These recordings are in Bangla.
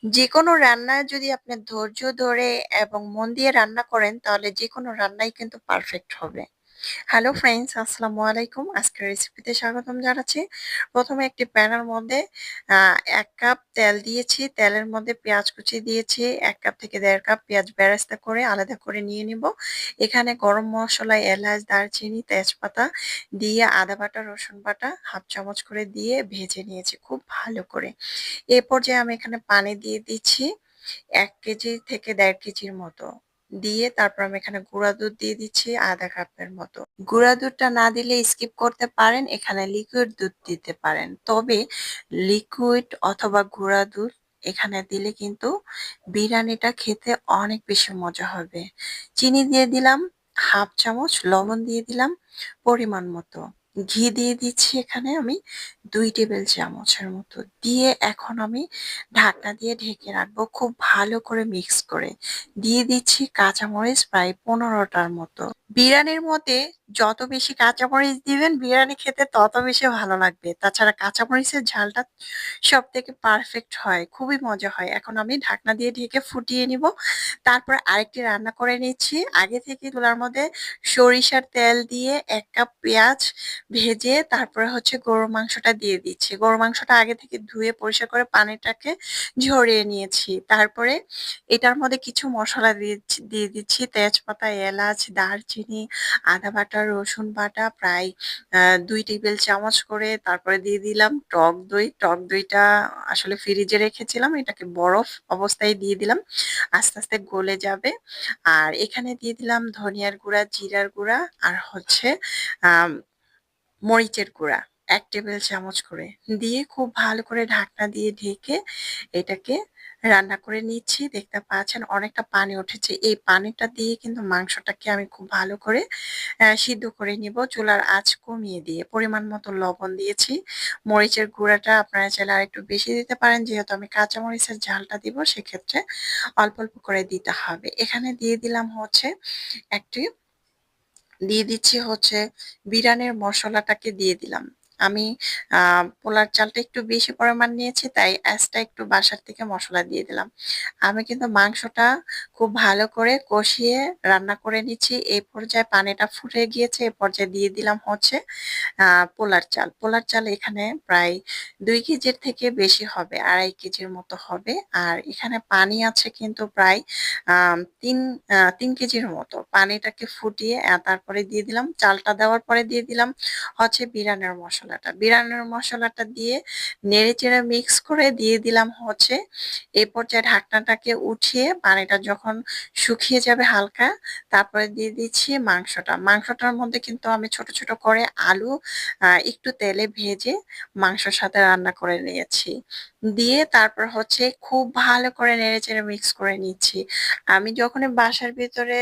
যেকোনো রান্না যদি আপনি ধৈর্য ধরে এবং মন দিয়ে রান্না করেন তাহলে যেকোনো রান্নাই কিন্তু পারফেক্ট হবে। হ্যালো ফ্রেন্ডস, আসসালামু আলাইকুম। আজকের রেসিপিতে স্বাগতম জানাচ্ছি। প্রথমে একটি প্যানের মধ্যে ১ কাপ তেল দিয়েছি। তেলের মধ্যে পেঁয়াজ কুচি দিয়েছি। ১ কাপ থেকে ১.৫ কাপ পেঁয়াজ বেরেস্তা করে আলাদা করে নিয়ে নিব। এখানে গরম মসলা, এলাচ, দারচিনি, তেজপাতা দিয়ে আদা বাটা, রসুন বাটা ১/২ চামচ করে দিয়ে ভেজে নিয়েছি খুব ভালো করে। এ পর্যায়ে আমি এখানে পানি দিয়ে দিচ্ছি ১ কেজি থেকে ১.৫ কেজির মতো। দিয়ে তারপর আমি এখানে গুঁড়া দুধ দিয়ে দিচ্ছি ১/২ কাপের মতো। গুঁড়া দুধটা না দিলে স্কিপ করতে পারেন, এখানে লিকুইড দুধ দিতে পারেন। তবে লিকুইড অথবা গুঁড়া দুধ এখানে দিলে কিন্তু বিরিয়ানিটা খেতে অনেক বেশি মজা হবে। চিনি দিয়ে দিলাম ১/২ চামচ, লবণ দিয়ে দিলাম পরিমাণ মতো। ঘি দিয়ে দিচ্ছি এখানে আমি ২ টেবিল চামচের মতো। দিয়ে এখন আমি ঢাকনা দিয়ে ঢেকে রাখবো খুব ভালো করে মিক্স করে। দিয়ে দিচ্ছি কাঁচামরিচ প্রায় ১৫ টার মতো। বিরিয়ানির মধ্যে যত বেশি কাঁচামরিচ দিবেন বিরিয়ানি খেতে তত বেশি ভালো লাগবে। তাছাড়া কাঁচামরিচের ঝালটা সবথেকে পারফেক্ট হয়, খুবই মজা হয়। এখন আমি ঢাকনা দিয়ে ঢেকে ফুটিয়ে নিব। তারপর আরেকটি রান্না করে নিচ্ছি। আগে থেকে চুলার মধ্যে সরিষার তেল দিয়ে ১ কাপ পেঁয়াজ ভেজে তারপরে হচ্ছে গরুর মাংসটা দিয়ে দিচ্ছি। গরুর মাংসটা আগে থেকে ধুয়ে পরিষ্কার করে পানিটাকে ঝরিয়ে নিয়েছি। তারপরে এটার মধ্যে কিছু মসলা দিয়ে দিচ্ছি। তেজপাতা, এলাচ, দারচিনি, আদা বাটা, রসুন বাটা প্রায় ২ টেবিল চামচ করে। তারপরে দিয়ে দিলাম টক দই। টক দইটা আসলে ফ্রিজে রেখেছিলাম। এটাকে বরফ অবস্থায় দিয়ে দিলাম। আস্তে, আস্তে গলে যাবে। আর এখানে দিয়ে দিলাম ধনিয়ার গুঁড়া, জিরার গুঁড়া আর হচ্ছে আম মরিচের গুঁড়া ১ টেবিল চামচ করে। দিয়ে খুব ভালো করে ঢাকনা দিয়ে ঢেকে এটাকে রান্না করে নিচ্ছি। দেখতে পাচ্ছেন অনেকটা পানি উঠেছে। এই পানিটা দিয়ে কিন্তু মাংসটাকে আমি খুব ভালো করে সিদ্ধ করে নিব চুলার আঁচ কমিয়ে দিয়ে। পরিমাণ মতো লবণ দিয়েছি। মরিচের গুঁড়াটা আপনারা চাইলে আরেকটু বেশি দিতে পারেন। যেহেতু আমি কাঁচা মরিচের ঝালটা দিব সেক্ষেত্রে অল্প, অল্প করে দিতে হবে। এখানে দিয়ে দিলাম হচ্ছে একটি দিয়ে দিচ্ছি হচ্ছে বিরিয়ানির মসলাটাকে দিয়ে দিলাম। আমি পোলার চালটা একটু বেশি পরিমাণ নিয়েছি তাই এক্সট্রা একটু বাসার থেকে মসলা দিয়ে দিলাম। আমি কিন্তু মাংসটা খুব ভালো করে কষিয়ে রান্না করে নিচ্ছি। এই পর্যায়ে পানিটা ফুটে গিয়েছে। এ পর্যায়ে দিয়ে দিলাম হচ্ছে পোলার চাল। পোলার চাল এখানে প্রায় ২ কেজির থেকে বেশি হবে, ২.৫ কেজির মতো হবে। আর এখানে পানি আছে কিন্তু প্রায় ৩ কেজির মতো। পানিটাকে ফুটিয়ে তারপরে দিয়ে দিলাম চালটা দেওয়ার পরে দিয়ে দিলাম হচ্ছে বিরিয়ানির মসলাটা। বিরিয়ানির মসলাটা দিয়ে নেড়েচেড়ে মিক্স করে দিয়ে দিলাম হচ্ছে এই পর্যায়ে ঢাকনাটাকে উঠিয়ে পানিটা যখন শুকিয়ে যাবে হালকা তারপরে দিয়ে দিচ্ছি মাংসটা। মাংসটার মধ্যে কিন্তু আমি ছোট, ছোট করে আলু একটু তেলে ভেজে মাংসের সাথে রান্না করে নিয়েছি। দিয়ে তারপর হচ্ছে খুব ভালো করে নেড়েচেড়ে মিক্স করে নিচ্ছি। আমি যখনই বাসার ভিতরে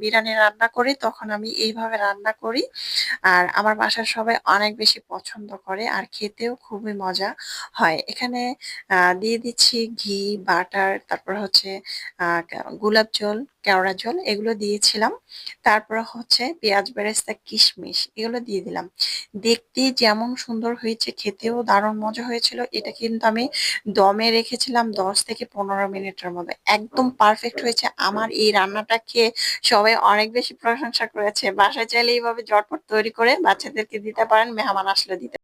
বিরিয়ানি রান্না করি তখন আমি এইভাবে রান্না করি। আর আমার বাসার সবাই অনেক বেশি পছন্দ করে আর খেতেও খুবই মজা হয়। এখানে দিয়ে দিচ্ছি ঘি, বাটার তারপর হচ্ছে আ কা গোলাপ জল, কেওড়া জল এগুলো দিয়েছিলাম। তারপর হচ্ছে পেঁয়াজ বেরেস্তা, কিশমিশ এগুলো দিয়ে দিলাম। দেখতে যেমন সুন্দর হয়েছে খেতেও দারুণ মজা হয়েছিল। এটা কিন্তু আমি দমে রেখেছিলাম ১০ থেকে ১৫ মিনিটের মতো। একদম পারফেক্ট হয়েছে। আমার এই রান্নাটা খেয়ে সবাই অনেক বেশি প্রশংসা করেছে। বাসায় চাইলে এইভাবে ঝটপট তৈরি করে বাচ্চাদেরকে দিতে পারেন, মেহমান আসলে দিতে